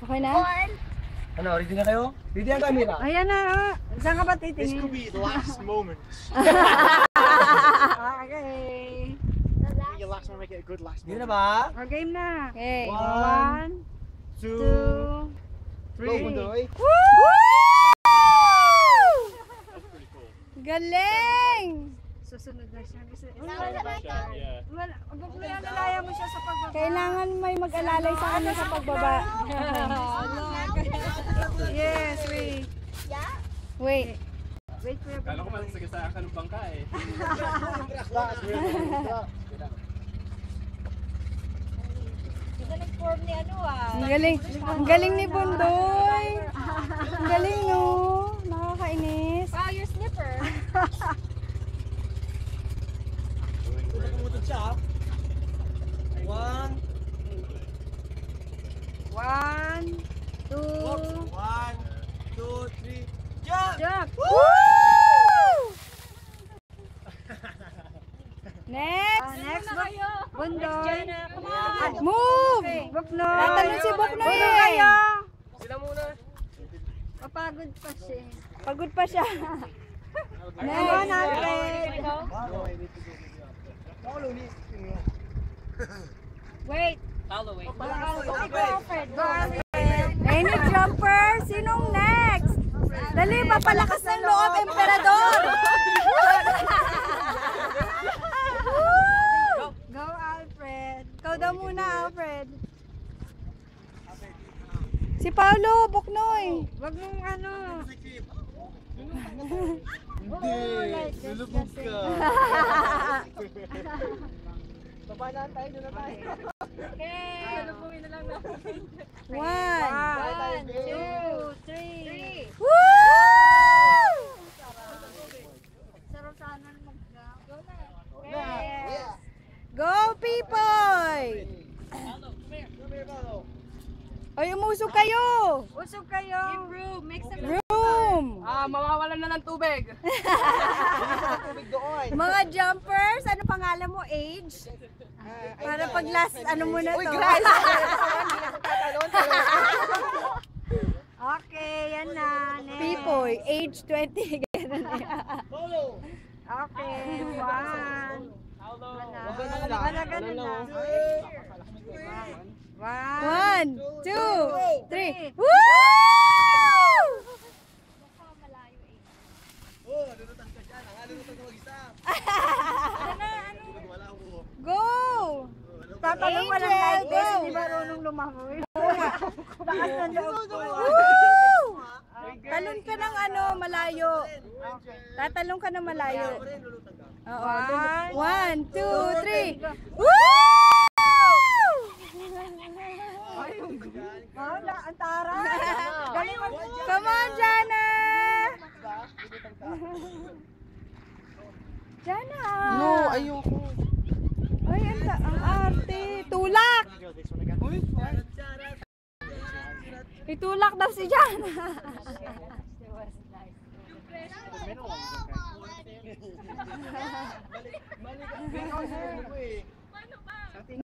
Okay na? Ano, ready na kayo? Ready ang camera? Ayan na. Saan ka ba This titingin? could be the last moment. Okay. Your last one, make it a good last Hindi na moment. ba? O, game na. Okay. One, 1, 2, 2, 3. Bundoy. Woo! That's pretty cool. Galing! Susunod na siya. Yeah. Nalaya mo siya sa pagbaba. Kailangan may mag-alalay sa kanya sa pagbaba. Yes, wait. Wait. Wait for your Kala ko masagasaan ka ng bangka eh. Ang galing ni Bundoy. Ang galing no. Nakakainis. Wow, your slipper. Pumutod siya. 1, 1, 2, 1, 2, 3. Jump! jump! Woo! Next! Next, Bundoy. Move! Buknoy! Tatalon si Buknoy eh! Kayo! Sila muna. Papagod pa siya. Pagod pa siya. Next! Alfred! Wait! Following. Go, Alfred! Go, Alfred! Any jumper? Sinong next? Dali, papalakas ng loob, Emperador! Go, Alfred! Ikaw daw muna, Alfred. Si Paolo, Buknoy. Wag mong ano. Hindi. Lulubog ka. Baba na tayo, doon na tayo. Okay. Lubungin na lang natin. 1, 2, 3. Woo! Sarap sana mag-go na. Yes. Go, Pipoy! Ay, umusog kayo! Usog kayo! Room, make some Room! mawawalan na ng tubig. Tubig doon. Mga jumpers, ano pangalan mo? Age? Para pag last, ano mo na to? Okay, yan na. Pipoy, age 20. Ganun na. Okay, 1. Ganun na. 1, 2, 3. Woo! Oh, nalunutan ka dyan. Nalunutan ka mag-isa. Wala ako. Go! Tatalong ka ng like this, hindi marunong lumangoy. Takas ng loob ko. Woo! Talon ka ng ano, malayo. Tatalong ka ng malayo. Oo. 1, 2, 3. Woo! Wala, ang tara. Come on, Jana! Jana! No, ayoko. Ay, ang arte. Tulak! Itulak daw si Jana. Balik ang